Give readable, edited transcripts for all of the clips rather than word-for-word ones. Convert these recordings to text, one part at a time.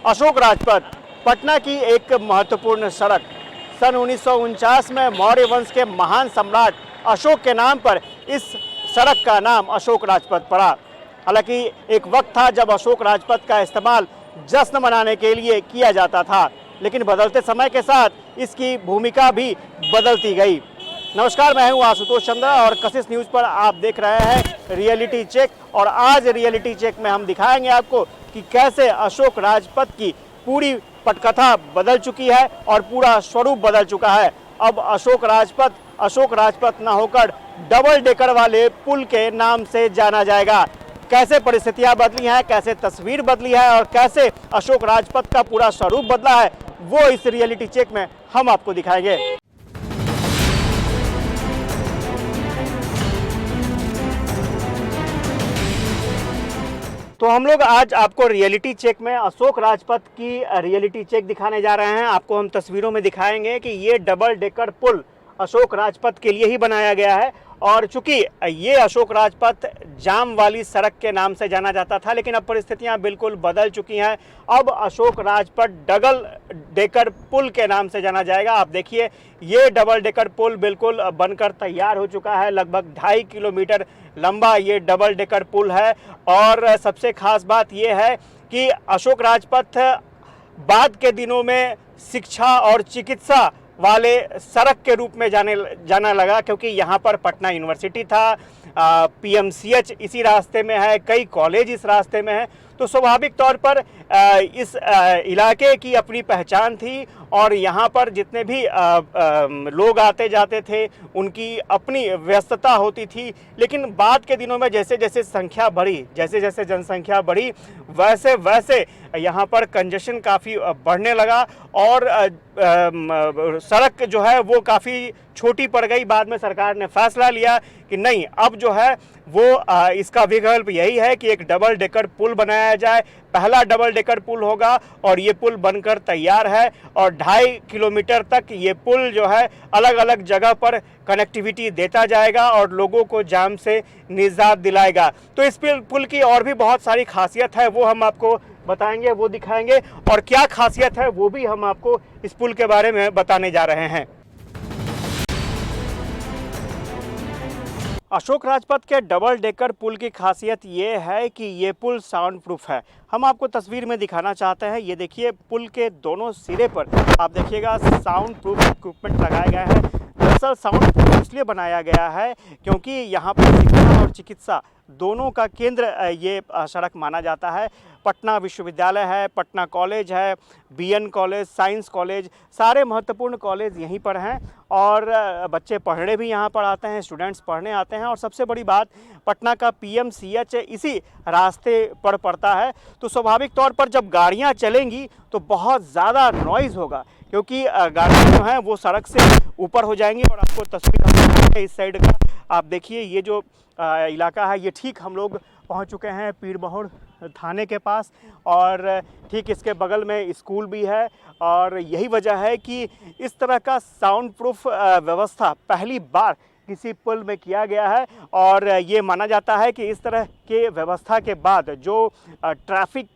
अशोक राजपथ पटना की एक महत्वपूर्ण सड़क। सन 1949 में मौर्य वंश के महान सम्राट अशोक के नाम पर इस सड़क का नाम अशोक राजपथ पड़ा। हालांकि एक वक्त था जब अशोक राजपथ का इस्तेमाल जश्न मनाने के लिए किया जाता था, लेकिन बदलते समय के साथ इसकी भूमिका भी बदलती गई। नमस्कार, मैं हूं आशुतोष चंद्रा और कशिश न्यूज़ पर आप देख रहे हैं रियलिटी चेक। और आज रियलिटी चेक में हम दिखाएंगे आपको कि कैसे अशोक राजपथ की पूरी पटकथा बदल चुकी है और पूरा स्वरूप बदल चुका है। अब अशोक राजपथ न होकर डबल डेकर वाले पुल के नाम से जाना जाएगा। कैसे परिस्थितियां बदली हैं, कैसे तस्वीर बदली है और कैसे अशोक राजपथ का पूरा स्वरूप बदला है, वो इस रियलिटी चेक में हम आपको दिखाएंगे। तो हम लोग आज आपको रियलिटी चेक में अशोक राजपथ की रियलिटी चेक दिखाने जा रहे हैं। आपको हम तस्वीरों में दिखाएंगे कि ये डबल डेकर पुल अशोक राजपथ के लिए ही बनाया गया है। और चूंकि ये अशोक राजपथ जाम वाली सड़क के नाम से जाना जाता था, लेकिन अब परिस्थितियां बिल्कुल बदल चुकी हैं। अब अशोक राजपथ डबल डेकर पुल के नाम से जाना जाएगा। आप देखिए, ये डबल डेकर पुल बिल्कुल बनकर तैयार हो चुका है। लगभग 2.5 किलोमीटर लंबा ये डबल डेकर पुल है। और सबसे खास बात ये है कि अशोक राजपथ बाद के दिनों में शिक्षा और चिकित्सा वाले सड़क के रूप में जाना लगा, क्योंकि यहाँ पर पटना यूनिवर्सिटी था, पीएमसीएच इसी रास्ते में है, कई कॉलेज इस रास्ते में है। तो स्वाभाविक तौर पर इस इलाके की अपनी पहचान थी और यहाँ पर जितने भी लोग आते जाते थे उनकी अपनी व्यस्तता होती थी। लेकिन बाद के दिनों में जैसे जैसे जनसंख्या बढ़ी वैसे वैसे यहाँ पर कंजेशन काफ़ी बढ़ने लगा और सड़क जो है वो काफ़ी छोटी पड़ गई। बाद में सरकार ने फैसला लिया कि नहीं, अब जो है वो इसका विकल्प यही है कि एक डबल डेकर पुल बनाया जाए। पहला डबल डेकर पुल होगा और ये पुल बनकर तैयार है और 2.5 किलोमीटर तक ये पुल जो है अलग अलग जगह पर कनेक्टिविटी देता जाएगा और लोगों को जाम से निजात दिलाएगा। तो इस पुल की और भी बहुत सारी खासियत है, वो हम आपको बताएंगे, वो दिखाएंगे। और क्या खासियत है वो भी हम आपको इस पुल के बारे में बताने जा रहे हैं। अशोक राजपथ के डबल डेकर पुल की खासियत ये है कि ये पुल साउंड प्रूफ है। हम आपको तस्वीर में दिखाना चाहते हैं। ये देखिए, पुल के दोनों सिरे पर आप देखिएगा साउंड प्रूफ इक्विपमेंट लगाए गए हैं। दरअसल साउंड प्रूफ इसलिए बनाया गया है क्योंकि यहाँ पर शिक्षा और चिकित्सा दोनों का केंद्र ये सड़क माना जाता है। पटना विश्वविद्यालय है, पटना कॉलेज है, बीएन कॉलेज, साइंस कॉलेज, सारे महत्वपूर्ण कॉलेज यहीं पर हैं और बच्चे पढ़ने भी यहाँ पर आते हैं, स्टूडेंट्स पढ़ने आते हैं। और सबसे बड़ी बात, पटना का पीएमसीएच इसी रास्ते पर पड़ता है। तो स्वाभाविक तौर पर जब गाड़ियाँ चलेंगी तो बहुत ज़्यादा नॉइज़ होगा, क्योंकि गाड़ियाँ जो हैं वो सड़क से ऊपर हो जाएंगी। और आपको तस्वीर इस साइड का आप देखिए, ये जो इलाका है ये ठीक हम लोग पहुंच चुके हैं पीर बहोड़ थाने के पास और ठीक इसके बगल में स्कूल भी है। और यही वजह है कि इस तरह का साउंड प्रूफ व्यवस्था पहली बार किसी पुल में किया गया है। और ये माना जाता है कि इस तरह के व्यवस्था के बाद जो ट्रैफिक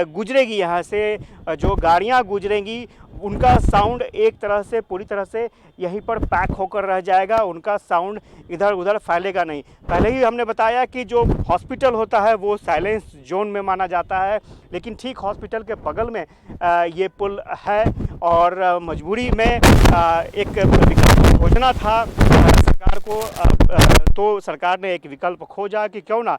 गुजरेगी, यहाँ से जो गाड़ियाँ गुजरेंगी, उनका साउंड एक तरह से पूरी तरह से यहीं पर पैक होकर रह जाएगा। उनका साउंड इधर उधर फैलेगा नहीं। पहले ही हमने बताया कि जो हॉस्पिटल होता है वो साइलेंस जोन में माना जाता है, लेकिन ठीक हॉस्पिटल के बगल में ये पुल है और मजबूरी में एक विकल्प खोजना था सरकार को। तो सरकार ने एक विकल्प खोजा कि क्यों ना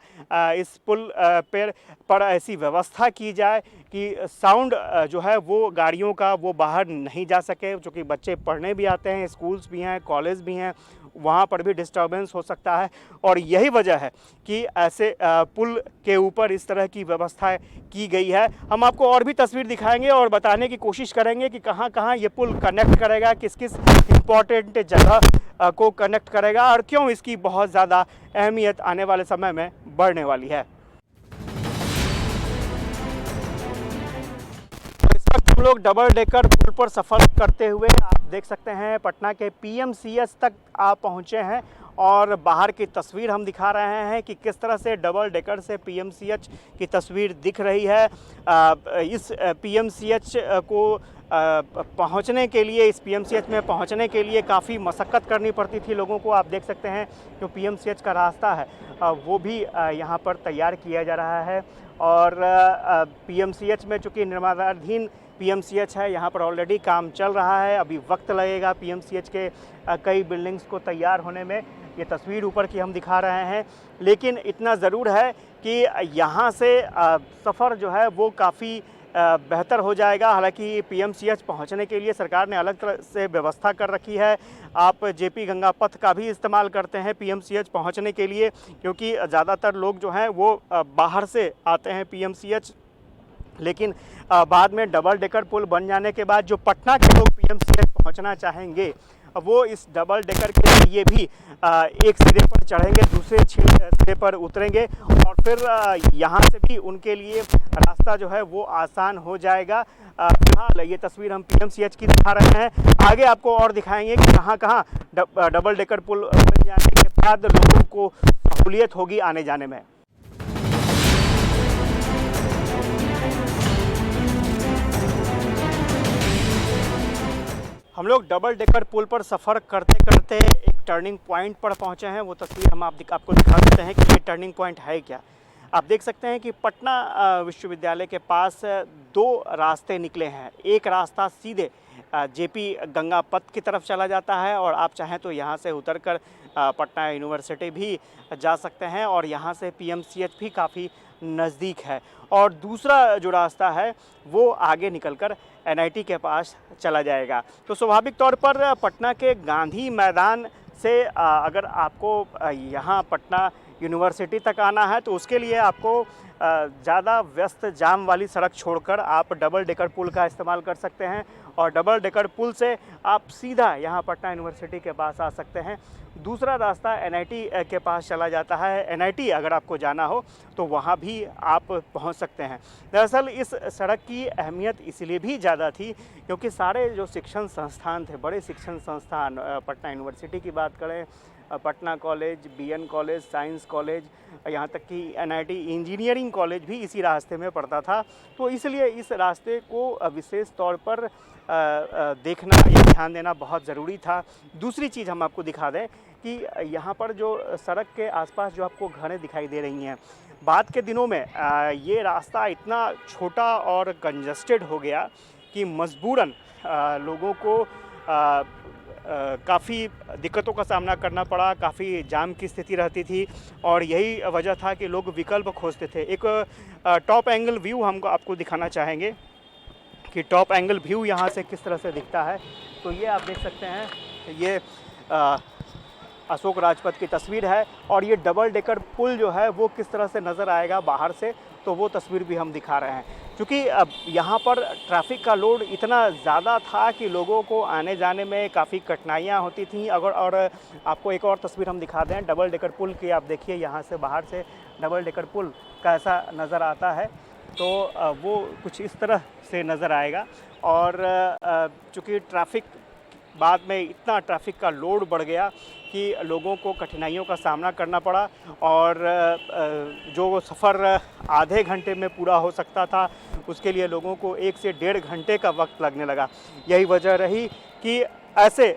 इस पुल पर ऐसी व्यवस्था की जाए कि साउंड जो है वो गाड़ियों का वो बाहर नहीं जा सके, क्योंकि बच्चे पढ़ने भी आते हैं, स्कूल्स भी हैं, कॉलेज भी हैं, वहाँ पर भी डिस्टर्बेंस हो सकता है। और यही वजह है कि ऐसे पुल के ऊपर इस तरह की व्यवस्था की गई है। हम आपको और भी तस्वीर दिखाएंगे और बताने की कोशिश करेंगे कि कहाँ कहाँ ये पुल कनेक्ट करेगा, किस किस इम्पॉर्टेंट जगह को कनेक्ट करेगा और क्यों इसकी बहुत ज़्यादा अहमियत आने वाले समय में बढ़ने वाली है। हम लोग डबल डेकर पुल पर सफ़र करते हुए आप देख सकते हैं पटना के पीएमसीएच तक आप पहुंचे हैं और बाहर की तस्वीर हम दिखा रहे हैं कि किस तरह से डबल डेकर से पीएमसीएच की तस्वीर दिख रही है। इस पीएमसीएच को पहुंचने के लिए, इस पीएमसीएच में पहुंचने के लिए काफ़ी मशक्क़त करनी पड़ती थी लोगों को। आप देख सकते हैं जो पीएमसीएच का रास्ता है वो भी यहाँ पर तैयार किया जा रहा है। और पीएमसीएच में चूँकि निर्माणाधीन पीएमसीएच है, यहाँ पर ऑलरेडी काम चल रहा है। अभी वक्त लगेगा पीएमसीएच के कई बिल्डिंग्स को तैयार होने में। ये तस्वीर ऊपर की हम दिखा रहे हैं, लेकिन इतना ज़रूर है कि यहाँ से सफ़र जो है वो काफ़ी बेहतर हो जाएगा। हालांकि पीएमसीएच पहुंचने के लिए सरकार ने अलग तरह से व्यवस्था कर रखी है। आप जेपी गंगा पथ का भी इस्तेमाल करते हैं पीएमसीएच पहुंचने के लिए, क्योंकि ज़्यादातर लोग जो हैं वो बाहर से आते हैं पीएमसीएच। लेकिन बाद में डबल डेकर पुल बन जाने के बाद जो पटना के लोग पीएमसीएच पहुंचना चाहेंगे वो इस डबल डेकर के लिए भी एक सिरे पर चढ़ेंगे, दूसरे सिरे पर उतरेंगे और फिर यहाँ से भी उनके लिए रास्ता जो है वो आसान हो जाएगा। फिलहाल ये तस्वीर हम पीएमसीएच की दिखा रहे हैं। आगे आपको और दिखाएंगे कि कहाँ डबल डेकर पुल बन जाने के बाद लोगों को सहूलियत होगी आने जाने में। हम लोग डबल डेकर पुल पर सफ़र करते करते एक टर्निंग पॉइंट पर पहुंचे हैं। वो तस्वीर हम आपको दिखा देते हैं कि ये टर्निंग पॉइंट है क्या। आप देख सकते हैं कि पटना विश्वविद्यालय के पास दो रास्ते निकले हैं। एक रास्ता सीधे जेपी गंगा पथ की तरफ चला जाता है और आप चाहें तो यहाँ से उतरकर पटना यूनिवर्सिटी भी जा सकते हैं और यहाँ से पीएमसीएच भी काफ़ी नज़दीक है। और दूसरा जो रास्ता है वो आगे निकलकर एनआईटी के पास चला जाएगा। तो स्वाभाविक तौर पर पटना के गांधी मैदान से अगर आपको यहाँ पटना यूनिवर्सिटी तक आना है तो उसके लिए आपको ज़्यादा व्यस्त जाम वाली सड़क छोड़कर आप डबल डेकर पुल का इस्तेमाल कर सकते हैं और डबल डेकर पुल से आप सीधा यहाँ पटना यूनिवर्सिटी के पास आ सकते हैं। दूसरा रास्ता एनआईटी के पास चला जाता है। एनआईटी अगर आपको जाना हो तो वहाँ भी आप पहुँच सकते हैं। दरअसल इस सड़क की अहमियत इसलिए भी ज़्यादा थी क्योंकि सारे जो शिक्षण संस्थान थे, बड़े शिक्षण संस्थान, पटना यूनिवर्सिटी की बात करें, Patna college, BN college, science college, यहाँ तक कि एनआईटी इंजीनियरिंग कॉलेज भी इसी रास्ते में पड़ता था। तो इसलिए इस रास्ते को विशेष तौर पर देखना या ध्यान देना बहुत ज़रूरी था। दूसरी चीज़ हम आपको दिखा दें कि यहाँ पर जो सड़क के आसपास जो आपको घरें दिखाई दे रही हैं, बाद के दिनों में ये रास्ता इतना छोटा और कंजस्टेड हो गया कि मजबूरन लोगों को काफ़ी दिक्कतों का सामना करना पड़ा, काफ़ी जाम की स्थिति रहती थी और यही वजह था कि लोग विकल्प खोजते थे। एक टॉप एंगल व्यू हम आपको दिखाना चाहेंगे कि टॉप एंगल व्यू यहाँ से किस तरह से दिखता है। तो ये आप देख सकते हैं, ये अशोक राजपथ की तस्वीर है और ये डबल डेकर पुल जो है वो किस तरह से नज़र आएगा बाहर से, तो वो तस्वीर भी हम दिखा रहे हैं। क्योंकि अब यहाँ पर ट्रैफिक का लोड इतना ज़्यादा था कि लोगों को आने जाने में काफ़ी कठिनाइयाँ होती थीं। अगर और आपको एक और तस्वीर हम दिखा दें डबल डेकर पुल की, आप देखिए यहाँ से बाहर से डबल डेकर पुल कैसा नज़र आता है, तो वो कुछ इस तरह से नज़र आएगा। और चूँकि ट्रैफिक बाद में इतना ट्रैफिक का लोड बढ़ गया कि लोगों को कठिनाइयों का सामना करना पड़ा और जो सफ़र आधे घंटे में पूरा हो सकता था उसके लिए लोगों को 1 से 1.5 घंटे का वक्त लगने लगा। यही वजह रही कि ऐसे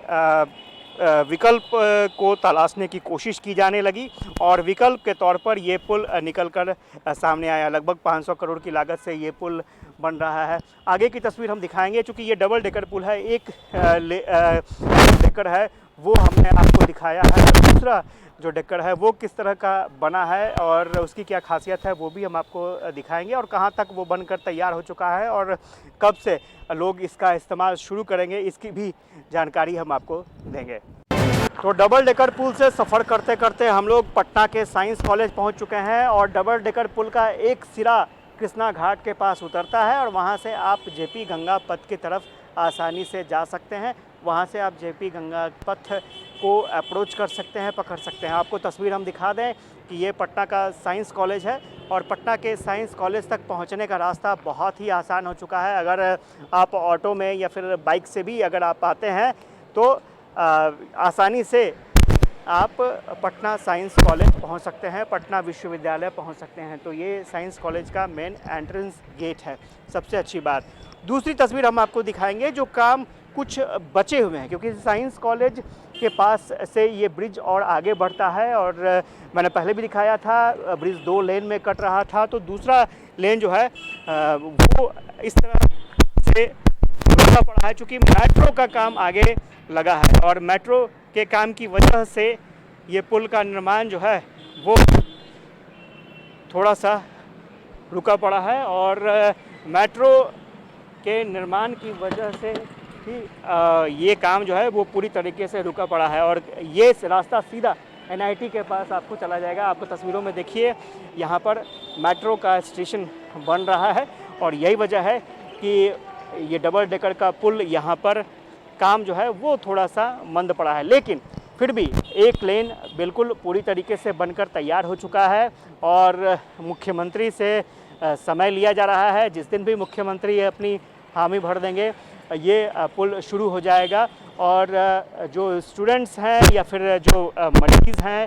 विकल्प को तलाशने की कोशिश की जाने लगी और विकल्प के तौर पर ये पुल निकलकर सामने आया। लगभग 500 करोड़ की लागत से ये पुल बन रहा है। आगे की तस्वीर हम दिखाएंगे। चूँकि ये डबल डेकर पुल है, एक डेकर है वो हमने आपको दिखाया है, दूसरा जो डेकर है वो किस तरह का बना है और उसकी क्या खासियत है वो भी हम आपको दिखाएंगे और कहाँ तक वो बनकर तैयार हो चुका है और कब से लोग इसका इस्तेमाल शुरू करेंगे इसकी भी जानकारी हम आपको देंगे। तो डबल डेकर पुल से सफ़र करते करते हम लोग पटना के साइंस कॉलेज पहुंच चुके हैं और डबल डेकर पुल का एक सिरा कृष्णा घाट के पास उतरता है और वहां से आप जेपी गंगा पथ की तरफ आसानी से जा सकते हैं। वहां से आप जेपी गंगा पथ को अप्रोच कर सकते हैं, पकड़ सकते हैं। आपको तस्वीर हम दिखा दें कि ये पटना का साइंस कॉलेज है और पटना के साइंस कॉलेज तक पहुंचने का रास्ता बहुत ही आसान हो चुका है। अगर आप ऑटो में या फिर बाइक से भी अगर आप आते हैं तो आसानी से आप पटना साइंस कॉलेज पहुंच सकते हैं, पटना विश्वविद्यालय पहुंच सकते हैं। तो ये साइंस कॉलेज का मेन एंट्रेंस गेट है, सबसे अच्छी बात। दूसरी तस्वीर हम आपको दिखाएंगे जो काम कुछ बचे हुए हैं, क्योंकि साइंस कॉलेज के पास से ये ब्रिज और आगे बढ़ता है और मैंने पहले भी दिखाया था, ब्रिज 2 लेन में कट रहा था, तो दूसरा लेन जो है वो इस तरह से रुका पड़ा है, चूँकि मेट्रो का काम आगे लगा है और मेट्रो के काम की वजह से ये पुल का निर्माण जो है वो थोड़ा सा रुका पड़ा है और मेट्रो के निर्माण की वजह से ही ये काम जो है वो पूरी तरीके से रुका पड़ा है। और ये रास्ता सीधा NIT के पास आपको चला जाएगा। आपको तस्वीरों में देखिए यहाँ पर मेट्रो का स्टेशन बन रहा है और यही वजह है कि ये डबल डेकर का पुल यहाँ पर काम जो है वो थोड़ा सा मंद पड़ा है, लेकिन फिर भी एक लेन बिल्कुल पूरी तरीके से बनकर तैयार हो चुका है और मुख्यमंत्री से समय लिया जा रहा है। जिस दिन भी मुख्यमंत्री अपनी हामी भर देंगे ये पुल शुरू हो जाएगा और जो स्टूडेंट्स हैं या फिर जो मरीज़ हैं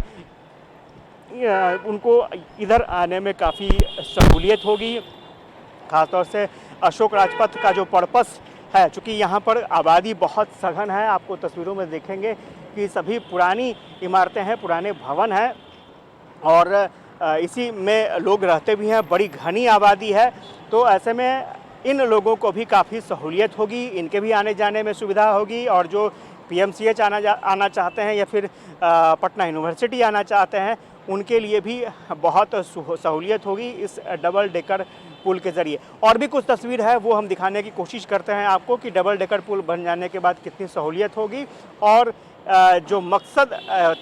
उनको इधर आने में काफ़ी सहूलियत होगी। ख़ासतौर से अशोक राजपथ का जो पर्पस है, चूँकि यहाँ पर आबादी बहुत सघन है, आपको तस्वीरों में देखेंगे कि सभी पुरानी इमारतें हैं, पुराने भवन हैं और इसी में लोग रहते भी हैं, बड़ी घनी आबादी है। तो ऐसे में इन लोगों को भी काफ़ी सहूलियत होगी, इनके भी आने जाने में सुविधा होगी और जो PMCH आना चाहते हैं या फिर पटना यूनिवर्सिटी आना चाहते हैं उनके लिए भी बहुत सहूलियत होगी इस डबल डेकर पुल के ज़रिए। और भी कुछ तस्वीर है वो हम दिखाने की कोशिश करते हैं आपको कि डबल डेकर पुल बन जाने के बाद कितनी सहूलियत होगी और जो मकसद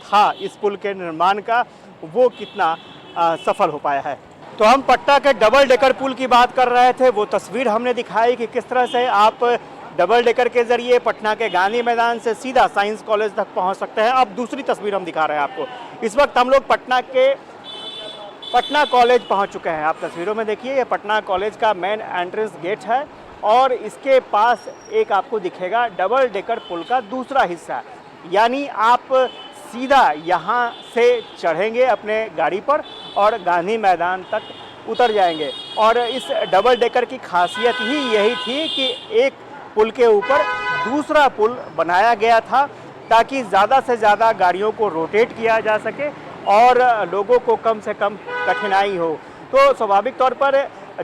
था इस पुल के निर्माण का वो कितना सफल हो पाया है। तो हम पटना के डबल डेकर पुल की बात कर रहे थे, वो तस्वीर हमने दिखाई कि किस तरह से आप डबल डेकर के ज़रिए पटना के गांधी मैदान से सीधा साइंस कॉलेज तक पहुंच सकते हैं। अब दूसरी तस्वीर हम दिखा रहे हैं आपको। इस वक्त हम लोग पटना कॉलेज पहुंच चुके हैं। आप तस्वीरों में देखिए ये पटना कॉलेज का मेन एंट्रेंस गेट है और इसके पास एक आपको दिखेगा डबल डेकर पुल का दूसरा हिस्सा, यानी आप सीधा यहाँ से चढ़ेंगे अपने गाड़ी पर और गांधी मैदान तक उतर जाएंगे। और इस डबल डेकर की खासियत ही यही थी कि एक पुल के ऊपर दूसरा पुल बनाया गया था ताकि ज़्यादा से ज़्यादा गाड़ियों को रोटेट किया जा सके और लोगों को कम से कम कठिनाई हो। तो स्वाभाविक तौर पर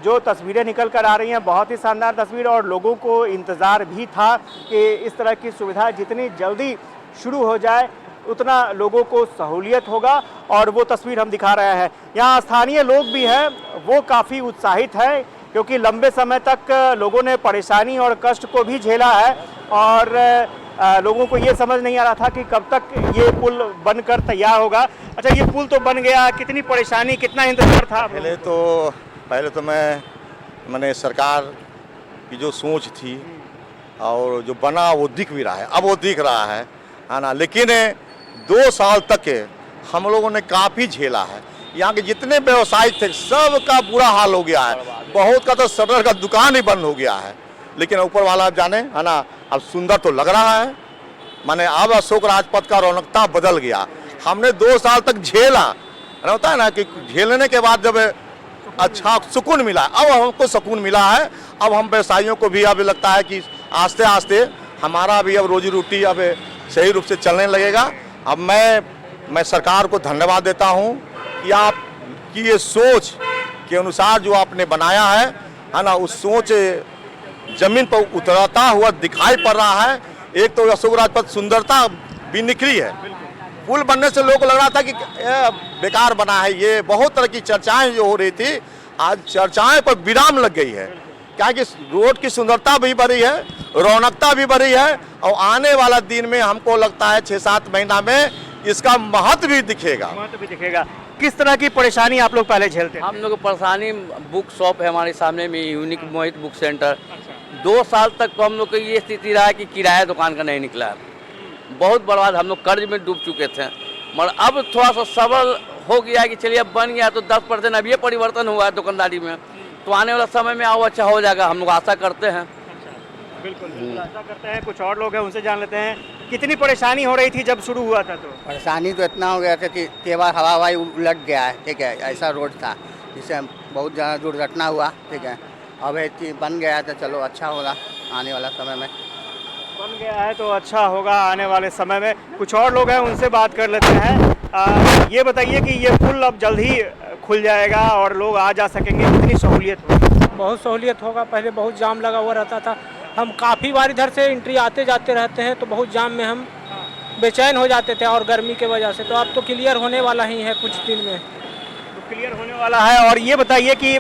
जो तस्वीरें निकल कर आ रही हैं बहुत ही शानदार तस्वीर और लोगों को इंतज़ार भी था कि इस तरह की सुविधा जितनी जल्दी शुरू हो जाए उतना लोगों को सहूलियत होगा और वो तस्वीर हम दिखा रहे हैं। यहाँ स्थानीय लोग भी हैं, वो काफ़ी उत्साहित है क्योंकि लंबे समय तक लोगों ने परेशानी और कष्ट को भी झेला है और लोगों को ये समझ नहीं आ रहा था कि कब तक ये पुल बनकर तैयार होगा। अच्छा, ये पुल तो बन गया, कितनी परेशानी कितना इंतजार था? पहले तो मैंने सरकार की जो सोच थी और जो बना वो दिख भी रहा है, अब वो दिख रहा है ना, लेकिन 2 साल तक हम लोगों ने काफ़ी झेला है। यहाँ के जितने व्यवसायी थे सब का बुरा हाल हो गया है, बहुत का तो शटर का दुकान ही बंद हो गया है। लेकिन ऊपर वाला आप जाने है ना, अब सुंदर तो लग रहा है, माने अब अशोक राजपथ का रौनकता बदल गया। हमने 2 साल तक झेला, होता है ना कि झेलने के बाद जब अच्छा सुकून मिला, अब हमको सुकून मिला है। अब हम व्यवसायियों को भी अब लगता है कि आस्ते आस्ते हमारा भी अब रोजी रोटी अब सही रूप से चलने लगेगा। अब मैं सरकार को धन्यवाद देता हूं कि आपकी ये सोच के अनुसार जो आपने बनाया है ना, उस सोच जमीन पर उतरता हुआ दिखाई पड़ रहा है। एक तो अशोक राजपथ सुंदरता भी निकली है, पुल बनने से लोगों को लग रहा था कि बेकार बना है। ये बहुत तरह की चर्चाएं जो हो रही थी, आज चर्चाएं पर विराम लग गई है, क्या कि रोड की सुंदरता भी बढ़ी है, रौनकता भी बढ़ी है और आने वाला दिन में हमको लगता है 6-7 महीना में इसका महत्व भी दिखेगा। किस तरह की परेशानी आप लोग पहले झेलते हैं? हम लोग परेशानी, बुक शॉप है हमारे सामने में, यूनिक मोहित बुक सेंटर। 2 साल तक तो हम लोग की ये स्थिति रहा कि किराया दुकान का नहीं निकला, बहुत बर्बाद, हम लोग कर्ज में डूब चुके थे। मगर अब थोड़ा सा सबल हो गया कि चलिए अब बन गया तो 10% अब ये परिवर्तन हुआ है दुकानदारी में, तो आने वाला समय में और अच्छा हो जाएगा, हम लोग आशा करते हैं। बिल्कुल ऐसा करते हैं। कुछ और लोग हैं, उनसे जान लेते हैं कितनी परेशानी हो रही थी जब शुरू हुआ था। तो परेशानी तो इतना हो गया था कि कई बार हवा हवाई उलट गया है, ठीक है, ऐसा रोड था जिससे बहुत ज़्यादा दुर्घटना हुआ, ठीक है। अब ये बन गया है तो चलो अच्छा होगा आने वाला समय में। बन गया है तो अच्छा होगा आने वाले समय में। कुछ और लोग हैं, उनसे बात कर लेते हैं। ये बताइए कि ये पुल अब जल्द ही खुल जाएगा और लोग आ जा सकेंगे, कितनी सहूलियत होगी? बहुत सहूलियत होगा। पहले बहुत जाम लगा हुआ रहता था, हम काफ़ी बार इधर से एंट्री आते जाते रहते हैं तो बहुत जाम में हम बेचैन हो जाते थे और गर्मी के वजह से। तो अब तो क्लियर होने वाला ही है कुछ दिन में। तो क्लियर होने वाला है। और ये बताइए कि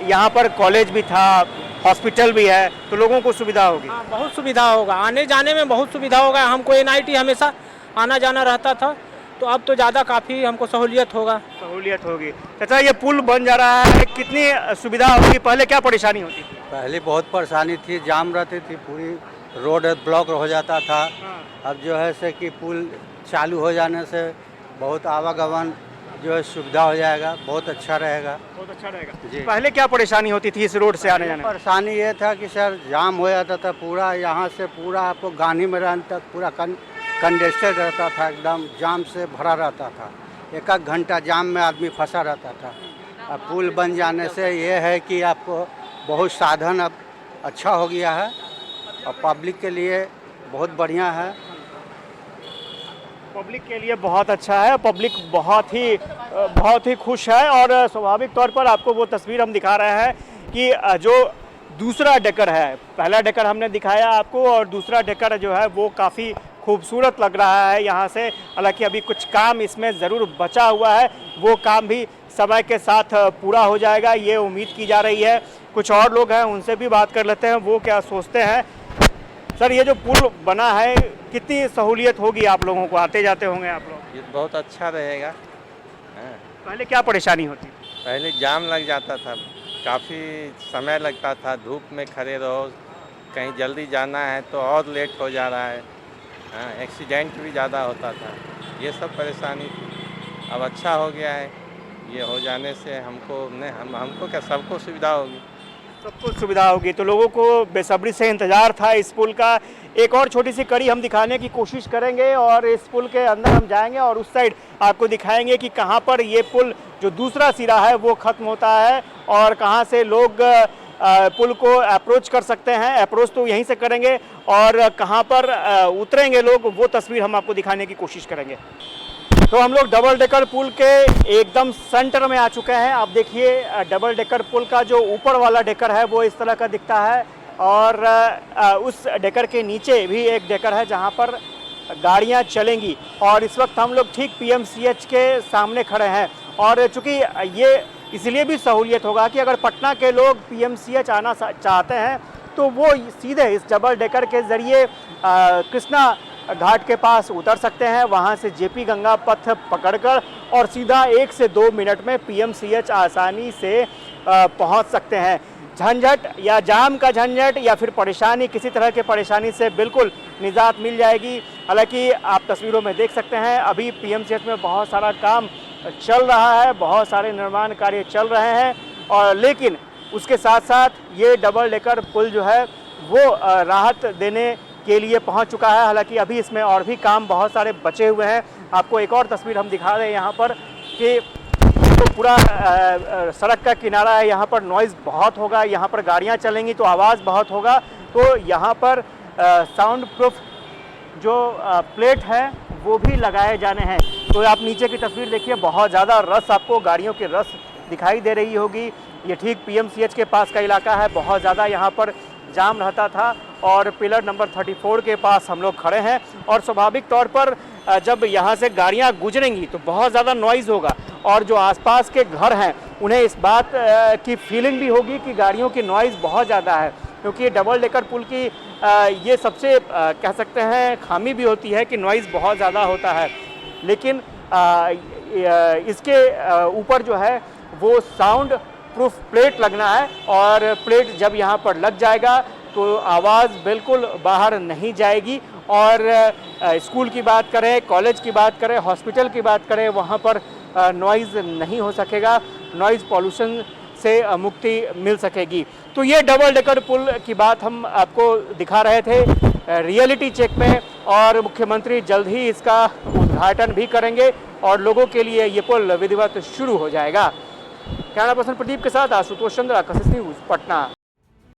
यहाँ पर कॉलेज भी था, हॉस्पिटल भी है, तो लोगों को सुविधा होगी? हाँ, बहुत सुविधा होगा, आने जाने में बहुत सुविधा होगा। हमको NIT हमेशा आना जाना रहता था, तो अब तो ज़्यादा काफ़ी हमको सहूलियत होगा। सहूलियत होगी। चाचा, ये पुल बन जा रहा है, कितनी सुविधा होगी? पहले क्या परेशानी होती थी? पहले बहुत परेशानी थी, जाम रहती थी, पूरी रोड ब्लॉक हो जाता था। अब जो है से कि पुल चालू हो जाने से बहुत आवागमन जो है सुविधा हो जाएगा, बहुत अच्छा रहेगा। बहुत अच्छा रहेगा जी। पहले क्या परेशानी होती थी इस रोड से आने जाने में? परेशानी ये था कि सर जाम हो जाता था पूरा, यहाँ से पूरा आपको गांधी मैदान तक पूरा कंजेस्टेड रहता था, एकदम जाम से भरा रहता था। एक एक घंटा जाम में आदमी फंसा रहता था। अब पुल बन जाने से ये है कि आपको बहुत साधन अब अच्छा हो गया है और पब्लिक के लिए बहुत बढ़िया है। पब्लिक के लिए बहुत अच्छा है, पब्लिक बहुत ही खुश है। और स्वाभाविक तौर पर आपको वो तस्वीर हम दिखा रहे हैं कि जो दूसरा डेकर है, पहला डेकर हमने दिखाया आपको और दूसरा डेकर जो है वो काफ़ी खूबसूरत लग रहा है यहाँ से। हालांकि अभी कुछ काम इसमें ज़रूर बचा हुआ है, वो काम भी समय के साथ पूरा हो जाएगा, ये उम्मीद की जा रही है। कुछ और लोग हैं, उनसे भी बात कर लेते हैं, वो क्या सोचते हैं। सर, ये जो पुल बना है, कितनी सहूलियत होगी आप लोगों को? आते जाते होंगे आप लोग? ये बहुत अच्छा रहेगा। पहले क्या परेशानी होती? पहले जाम लग जाता था, काफ़ी समय लगता था, धूप में खड़े रहो, कहीं जल्दी जाना है तो और लेट हो जा रहा है। एक्सीडेंट भी ज़्यादा होता था, ये सब परेशानी थी। अब अच्छा हो गया है, ये हो जाने से हमको क्या, सबको सुविधा होगी। सबको सुविधा होगी, तो लोगों को बेसब्री से इंतज़ार था इस पुल का। एक और छोटी सी कड़ी हम दिखाने की कोशिश करेंगे और इस पुल के अंदर हम जाएंगे और उस साइड आपको दिखाएंगे कि कहाँ पर ये पुल जो दूसरा सिरा है वो ख़त्म होता है और कहाँ से लोग पुल को अप्रोच कर सकते हैं। अप्रोच तो यहीं से करेंगे और कहाँ पर उतरेंगे लोग, वो तस्वीर हम आपको दिखाने की कोशिश करेंगे। तो हम लोग डबल डेकर पुल के एकदम सेंटर में आ चुके हैं। आप देखिए, डबल डेकर पुल का जो ऊपर वाला डेकर है वो इस तरह का दिखता है और उस डेकर के नीचे भी एक डेकर है जहां पर गाड़ियां चलेंगी। और इस वक्त हम लोग ठीक PMCH के सामने खड़े हैं और चूँकि ये इसलिए भी सहूलियत होगा कि अगर पटना के लोग PMCH आना चाहते हैं तो वो सीधे इस डबल डेकर के ज़रिए कृष्णा घाट के पास उतर सकते हैं, वहां से JP गंगा पथ पकड़कर और सीधा 1 से 2 मिनट में PMCH आसानी से पहुंच सकते हैं। झंझट या जाम का झंझट या फिर परेशानी, किसी तरह के परेशानी से बिल्कुल निजात मिल जाएगी। हालांकि आप तस्वीरों में देख सकते हैं अभी PMCH में बहुत सारा काम चल रहा है, बहुत सारे निर्माण कार्य चल रहे हैं और लेकिन उसके साथ साथ ये डबल डेकर पुल जो है वो राहत देने के लिए पहुंच चुका है। हालांकि अभी इसमें और भी काम बहुत सारे बचे हुए हैं। आपको एक और तस्वीर हम दिखा रहे हैं यहाँ पर कि तो पूरा सड़क का किनारा है, यहाँ पर नॉइज़ बहुत होगा, यहाँ पर गाड़ियाँ चलेंगी तो आवाज़ बहुत होगा। तो यहाँ पर साउंड प्रूफ जो प्लेट है वो भी लगाए जाने हैं। तो आप नीचे की तस्वीर देखिए, बहुत ज़्यादा रस, आपको गाड़ियों की रस दिखाई दे रही होगी। ये ठीक PMCH के पास का इलाका है, बहुत ज़्यादा यहाँ पर जाम रहता था और पिलर नंबर 34 के पास हम लोग खड़े हैं और स्वाभाविक तौर पर जब यहाँ से गाड़ियाँ गुजरेंगी तो बहुत ज़्यादा नॉइज़ होगा और जो आसपास के घर हैं उन्हें इस बात की फीलिंग भी होगी कि गाड़ियों की नॉइज़ बहुत ज़्यादा है, क्योंकि डबल डेकर पुल की ये सबसे कह सकते हैं खामी भी होती है कि नॉइज़ बहुत ज़्यादा होता है। लेकिन इसके ऊपर जो है वो साउंड प्रूफ प्लेट लगना है और प्लेट जब यहाँ पर लग जाएगा तो आवाज़ बिल्कुल बाहर नहीं जाएगी। और स्कूल की बात करें, कॉलेज की बात करें, हॉस्पिटल की बात करें, वहाँ पर नॉइज़ नहीं हो सकेगा। नॉइज़ पॉल्यूशन से मुक्ति मिल सकेगी। तो ये डबल डेकर पुल की बात हम आपको दिखा रहे थे रियलिटी चेक में, और मुख्यमंत्री जल्द ही इसका उद्घाटन भी करेंगे और लोगों के लिए ये पुल विधिवत शुरू हो जाएगा। कैमरा पर्सन प्रदीप के साथ आशुतोष चंद्रा, कशिश न्यूज़, पटना।